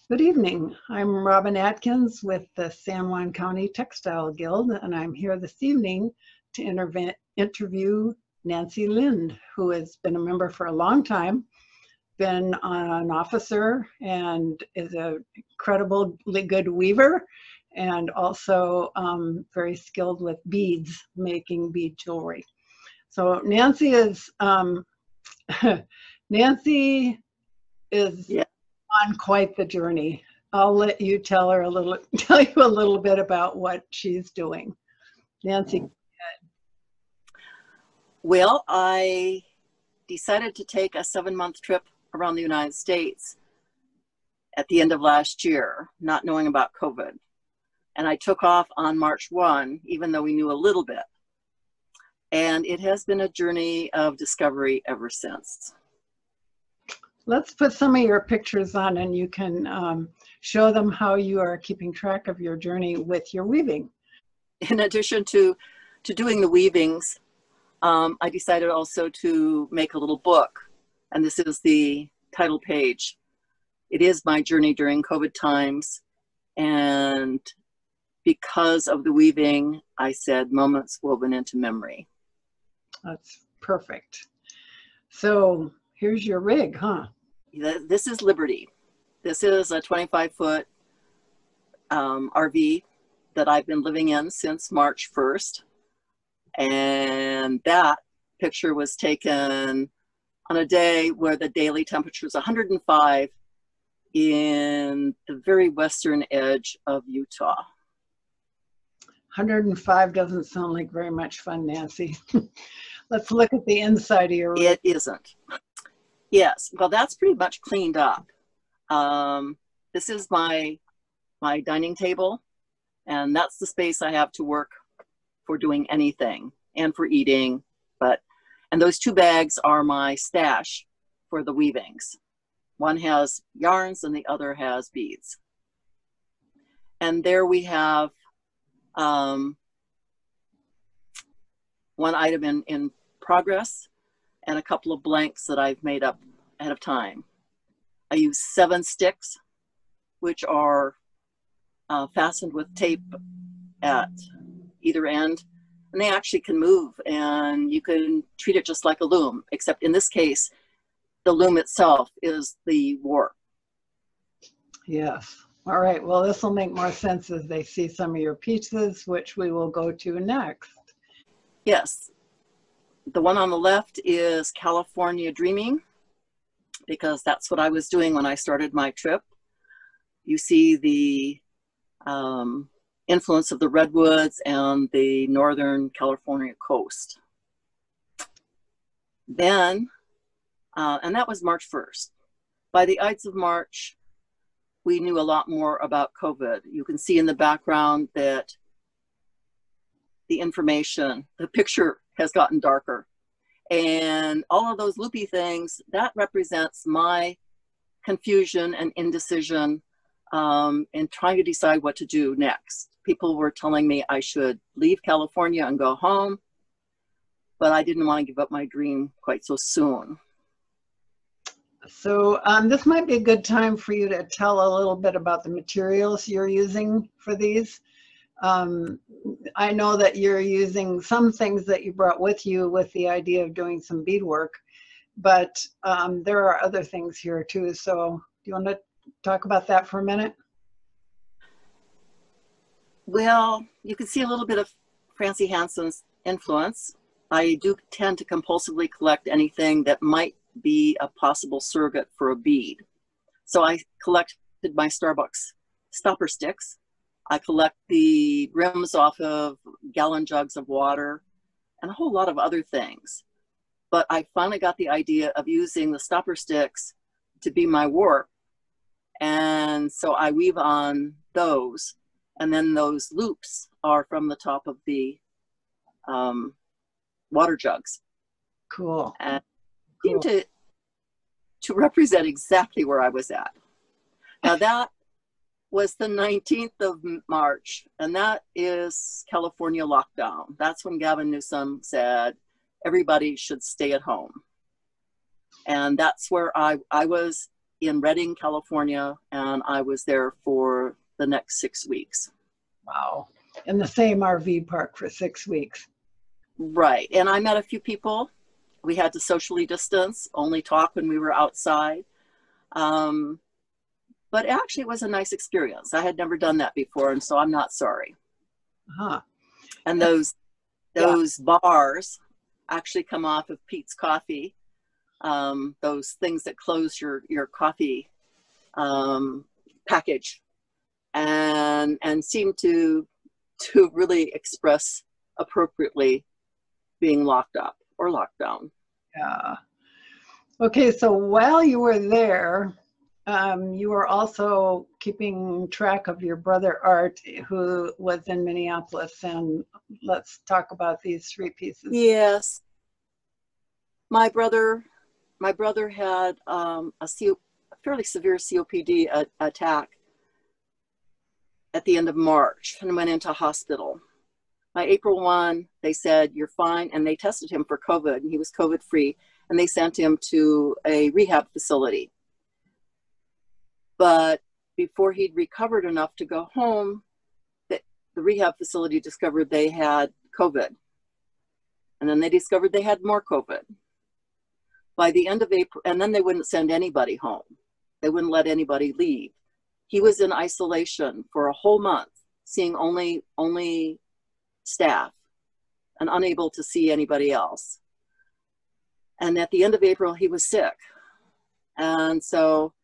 Good evening. I'm Robin Atkins with the San Juan County Textile Guild, and I'm here this evening to interview Nancy Lind, who has been a member for a long time, been an officer, and is an incredibly good weaver, and also very skilled with beads, making bead jewelry. So Nancy is Nancy is on quite the journey. I'll let you tell you a little bit about what she's doing. Nancy. Well, I decided to take a 7-month trip around the United States at the end of last year, not knowing about COVID. And I took off on March 1, even though we knew a little bit. And it has been a journey of discovery ever since. Let's put some of your pictures on, and you can show them how you are keeping track of your journey with your weaving. In addition to doing the weavings, I decided also to make a little book, and this is the title page. It is my journey during COVID times, and because of the weaving, I said moments woven into memory. That's perfect. So here's your rig, huh? This is Liberty. This is a 25-foot RV that I've been living in since March 1st. And that picture was taken on a day where the daily temperature is 105 in the very western edge of Utah. 105 doesn't sound like very much fun, Nancy. Let's look at the inside of your rig. It isn't. Yes, well, that's pretty much cleaned up. This is my dining table, and that's the space I have to work for doing anything and for eating. And those 2 bags are my stash for the weavings. One has yarns and the other has beads. And there we have one item in progress, and a couple of blanks that I've made up ahead of time. I use 7 sticks, which are fastened with tape at either end, and they actually can move, and you can treat it just like a loom, except in this case, the loom itself is the warp. Yes. All right. Well, this will make more sense as they see some of your pieces, which we will go to next. Yes. The one on the left is California Dreaming, because that's what I was doing when I started my trip. You see the influence of the redwoods and the Northern California coast. Then, and that was March 1st. By the Ides of March, we knew a lot more about COVID. You can see in the background that the information, the picture has gotten darker. And all of those loopy things, that represents my confusion and indecision in trying to decide what to do next. People were telling me I should leave California and go home, but I didn't want to give up my dream quite so soon. So this might be a good time for you to tell a little bit about the materials you're using for these. I know that you're using some things that you brought with you with the idea of doing some beadwork, but there are other things here too. So do you want to talk about that for a minute? Well, you can see a little bit of Francie Hansen's influence. I do tend to compulsively collect anything that might be a possible surrogate for a bead. So I collected my Starbucks stopper sticks. I collect the rims off of gallon jugs of water and a whole lot of other things. But I finally got the idea of using the stopper sticks to be my warp. And so I weave on those. And then those loops are from the top of the water jugs. Cool. And seem to represent exactly where I was at. Now that was the 19th of March, and that is California lockdown. That's when Gavin Newsom said everybody should stay at home. And that's where I was in Redding, California, and I was there for the next 6 weeks. Wow. In the same RV park for 6 weeks. Right. And I met a few people. We had to socially distance, only talk when we were outside. But actually, it was a nice experience. I had never done that before, and so I'm not sorry. Huh. And those bars actually come off of Peet's Coffee. Those things that close your coffee package, and seem to really express appropriately being locked up or locked down. Yeah. Okay, so while you were there, you were also keeping track of your brother Art, who was in Minneapolis, and let's talk about these 3 pieces. Yes. My brother had a fairly severe COPD attack at the end of March and went into hospital. By April 1, they said, "You're fine," and they tested him for COVID, and he was COVID-free, and they sent him to a rehab facility. But before he'd recovered enough to go home, the rehab facility discovered they had COVID. And then they discovered they had more COVID. By the end of April, and then they wouldn't send anybody home. They wouldn't let anybody leave. He was in isolation for a whole month, seeing only staff and unable to see anybody else. And at the end of April, he was sick. And so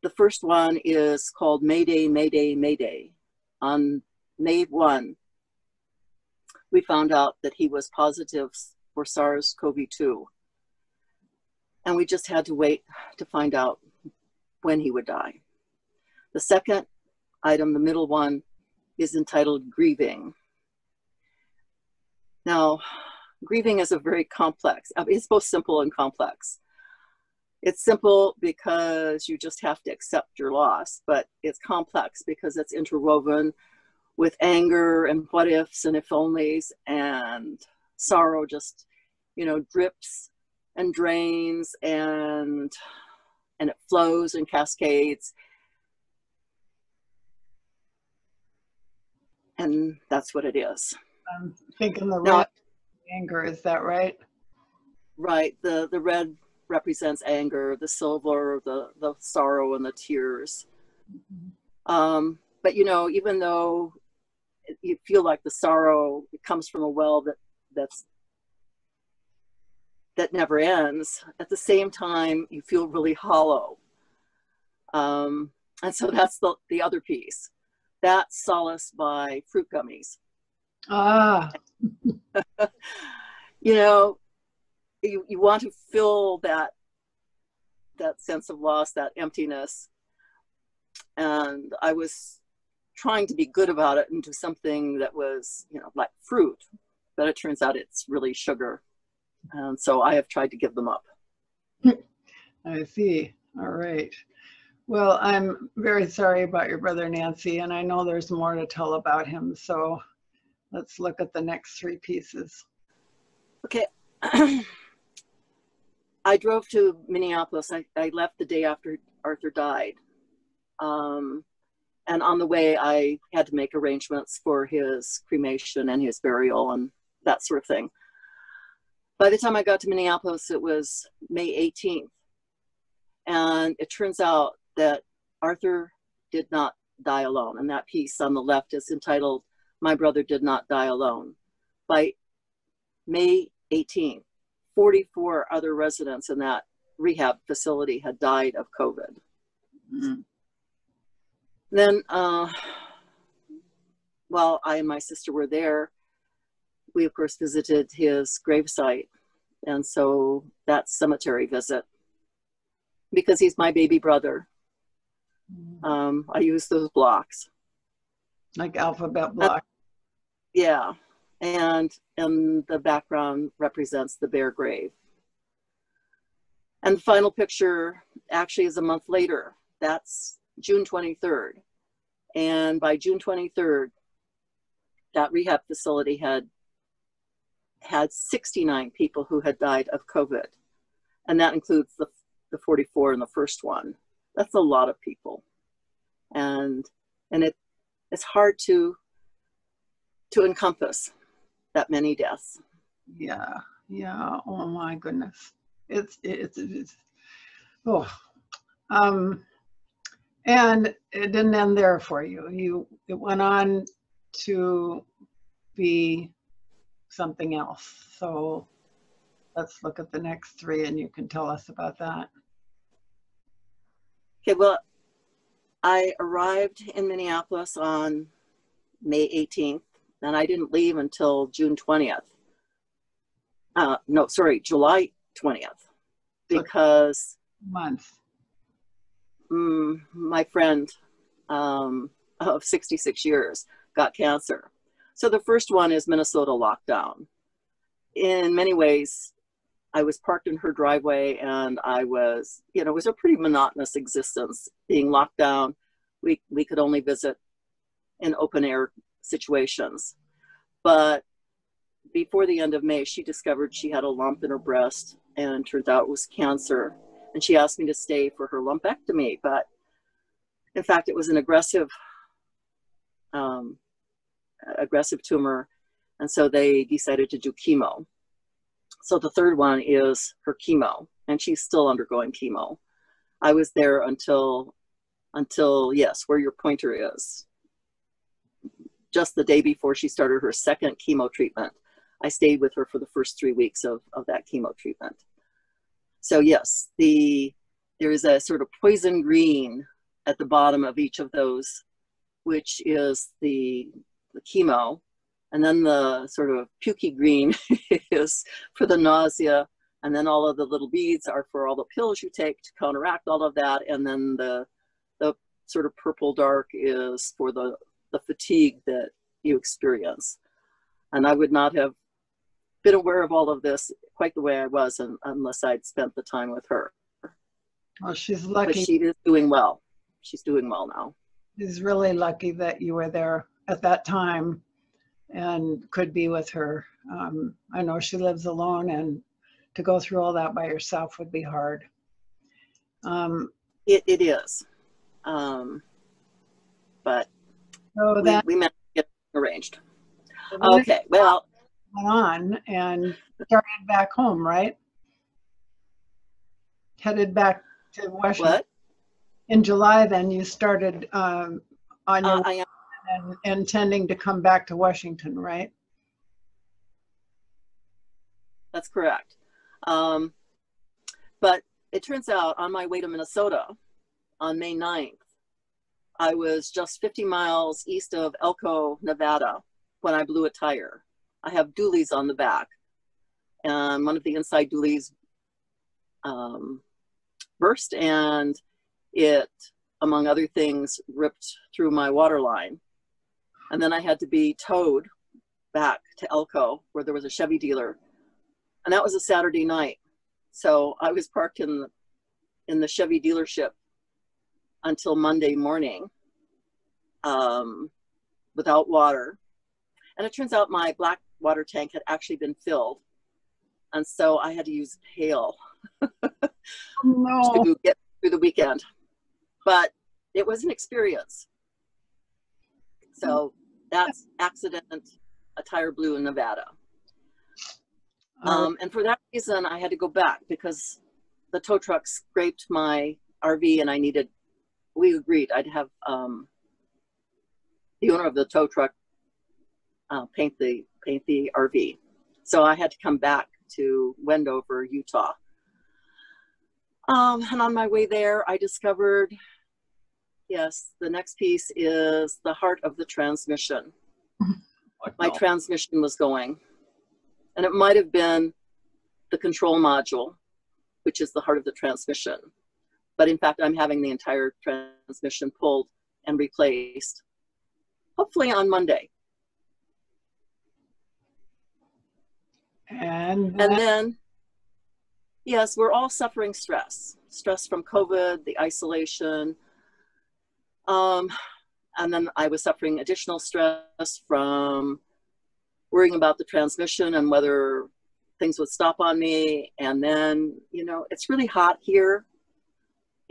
the first one is called Mayday, Mayday, Mayday. On May 1, we found out that he was positive for SARS-CoV-2. And we just had to wait to find out when he would die. The second item, the middle one, is entitled Grieving. Now, grieving is a very complex, it's both simple and complex. It's simple because you just have to accept your loss, but it's complex because it's interwoven with anger and what ifs and if onlys, and sorrow just, drips and drains, and it flows and cascades. And that's what it is. I'm thinking the red anger, is that right? Right. The red represents anger, the silver, the sorrow and the tears. Mm-hmm. But even though you feel like the sorrow comes from a well that never ends, at the same time you feel really hollow. And so that's the other piece. That's solaced by fruit gummies. Ah. You want to fill that sense of loss, that emptiness. And I was trying to be good about it and do something that was, like fruit, but it turns out it's really sugar. And so I have tried to give them up. I see. All right. Well, I'm very sorry about your brother, Nancy, and I know there's more to tell about him. So let's look at the next 3 pieces. Okay. I drove to Minneapolis. I left the day after Arthur died. And on the way, I had to make arrangements for his cremation and his burial and that sort of thing. By the time I got to Minneapolis, it was May 18th. And it turns out that Arthur did not die alone. And that piece on the left is entitled, My Brother Did Not Die Alone. By May 18th, 44 other residents in that rehab facility had died of COVID. Mm-hmm. Then, while I and my sister were there, we of course visited his gravesite. And so that cemetery visit, because he's my baby brother, I use those blocks. Like alphabet blocks. Yeah. And the background represents the bare grave. And the final picture actually is a month later. That's June 23rd. And by June 23rd, that rehab facility had 69 people who had died of COVID. And that includes the 44 in the first one. That's a lot of people. And it's hard to encompass that many deaths. Yeah, yeah. Oh my goodness. It's oh. And it didn't end there for you. It went on to be something else. So let's look at the next three and you can tell us about that. Okay, well, I arrived in Minneapolis on May 18th, and I didn't leave until June 20th. No, sorry, July 20th, because month. My friend of 66 years got cancer. So the first one is Minnesota lockdown. In many ways, I was parked in her driveway, and I was, it was a pretty monotonous existence being locked down. We could only visit in open air situations. But before the end of May, she discovered she had a lump in her breast, and turned out it was cancer. And she asked me to stay for her lumpectomy, but in fact, it was an aggressive tumor. And so they decided to do chemo. So the third one is her chemo, and she's still undergoing chemo. I was there until yes, where your pointer is, just the day before she started her second chemo treatment. I stayed with her for the first 3 weeks of that chemo treatment. So yes, there is a sort of poison green at the bottom of each of those, which is the chemo. And then the sort of pukey green is for the nausea. And then all of the little beads are for all the pills you take to counteract all of that. And then the sort of purple dark is for the fatigue that you experience. And I would not have been aware of all of this quite the way I was unless I'd spent the time with her. Well, she's lucky. But she is doing well. She's doing well now. She's really lucky that you were there at that time and could be with her. I know she lives alone, and to go through all that by yourself would be hard. It is. But so we managed to get it arranged. Okay, well. Went on and started back home, right? Headed back to Washington. What? In July, then you started on your I am. and intending to come back to Washington, right? That's correct. But it turns out on my way to Minnesota on May 9th, I was just 50 miles east of Elko, Nevada, when I blew a tire. I have dualies on the back, and one of the inside dualies burst, and it, among other things, ripped through my water line. And then I had to be towed back to Elko, where there was a Chevy dealer. And that was a Saturday night. So I was parked in the Chevy dealership until Monday morning without water. And it turns out my black water tank had actually been filled. And so I had to use pail to get through the weekend. But it was an experience. So that's accident, a tire blew in Nevada. And for that reason, I had to go back because the tow truck scraped my RV, and we agreed I'd have the owner of the tow truck paint the RV. So I had to come back to Wendover, Utah. And on my way there, I discovered, yes, the next piece is the heart of the transmission. My transmission was going. And it might have been the control module, which is the heart of the transmission. But in fact, I'm having the entire transmission pulled and replaced, hopefully on Monday. And then, yes, we're all suffering stress from COVID, the isolation. And then I was suffering additional stress from worrying about the transmission and whether things would stop on me. And then, it's really hot here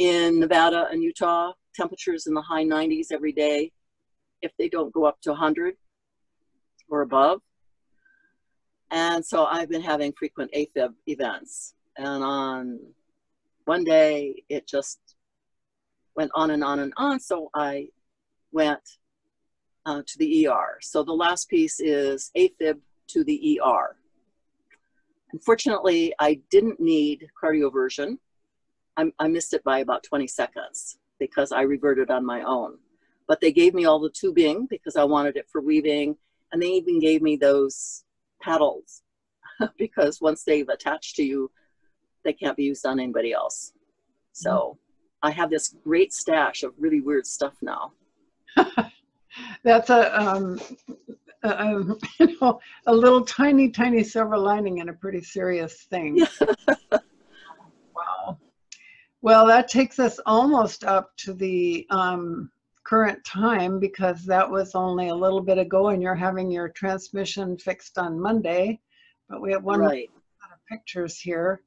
In Nevada and Utah, temperatures in the high 90s every day, if they don't go up to 100 or above. And so I've been having frequent AFib events. And on one day, it just went on and on and on. So I went to the ER. So the last piece is AFib to the ER. Unfortunately, I didn't need cardioversion. I missed it by about 20 seconds because I reverted on my own. But they gave me all the tubing because I wanted it for weaving. And they even gave me those paddles because once they've attached to you, they can't be used on anybody else. So I have this great stash of really weird stuff now. That's you know, a little tiny silver lining in a pretty serious thing. Wow. Well, that takes us almost up to the current time, because that was only a little bit ago and you're having your transmission fixed on Monday, but we have one set of pictures here.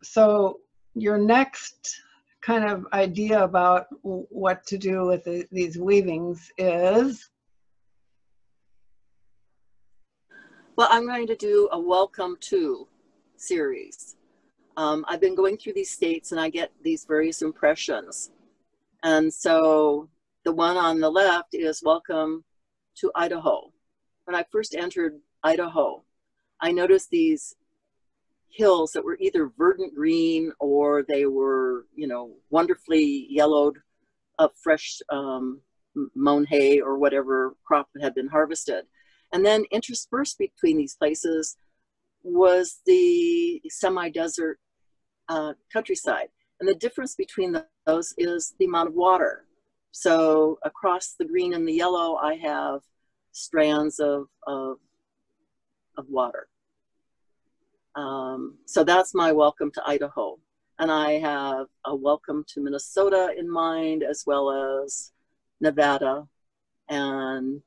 So your next kind of idea about what to do with these weavings is? Well, I'm going to do a welcome to series. I've been going through these states and I get these various impressions. And so the one on the left is welcome to Idaho. When I first entered Idaho, I noticed these hills that were either verdant green or they were, you know, wonderfully yellowed up fresh mown hay or whatever crop that had been harvested. And then interspersed between these places was the semi-desert countryside. And the difference between those is the amount of water. So across the green and the yellow, I have strands of water. So that's my welcome to Idaho. And I have a welcome to Minnesota in mind, as well as Nevada and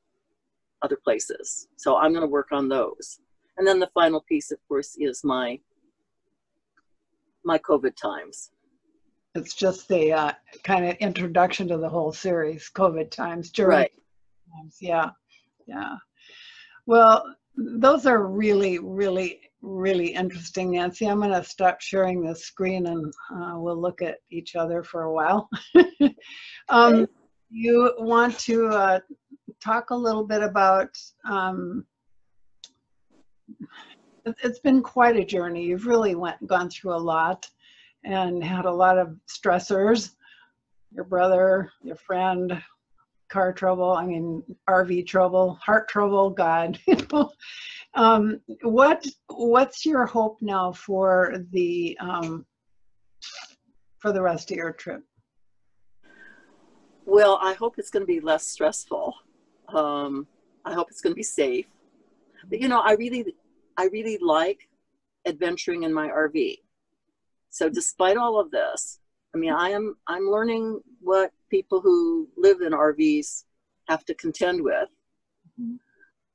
other places. So I'm going to work on those. And then the final piece, of course, is my COVID times. It's just the kind of introduction to the whole series, COVID times. During times. Yeah. Well, those are really interesting, Nancy. I'm going to stop sharing this screen and we'll look at each other for a while. You want to talk a little bit about, it's been quite a journey. You've really gone through a lot and had a lot of stressors, your brother, your friend, car trouble, I mean, RV trouble, heart trouble, God, you know. What's your hope now for the rest of your trip? Well, I hope it's going to be less stressful. I hope it's going to be safe. But you know, I really like adventuring in my RV. So despite all of this, I mean, I'm learning what people who live in RVs have to contend with.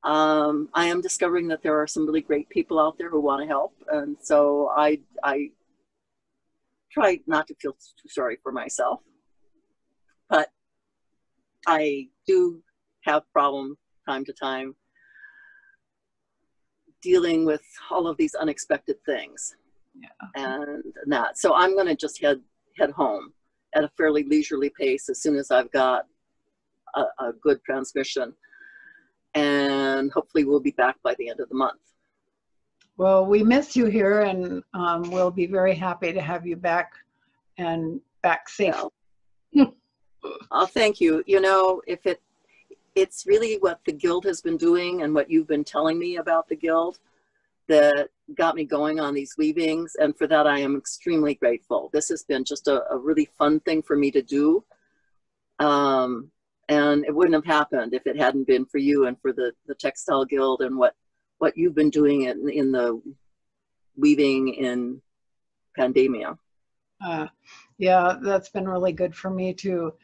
I am discovering that there are some really great people out there who want to help, and so I try not to feel too sorry for myself, but I do have problems time to time dealing with all of these unexpected things. And that. So I'm going to just head home at a fairly leisurely pace as soon as I've got a good transmission. And hopefully we'll be back by the end of the month. Well, we miss you here, and we'll be very happy to have you back and back safe. Oh, thank you. You know, it's really what the Guild has been doing and what you've been telling me about the Guild that got me going on these weavings, and for that I am extremely grateful. This has been just a really fun thing for me to do, and it wouldn't have happened if it hadn't been for you and for the Textile Guild and what you've been doing in the weaving in pandemia. Yeah, that's been really good for me too.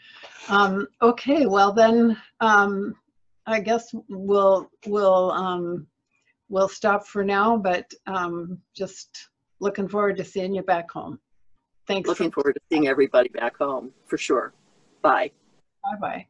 Okay, well then I guess we'll stop for now, but just looking forward to seeing you back home. Thanks. Looking forward to seeing everybody back home, for sure. Bye. Bye-bye.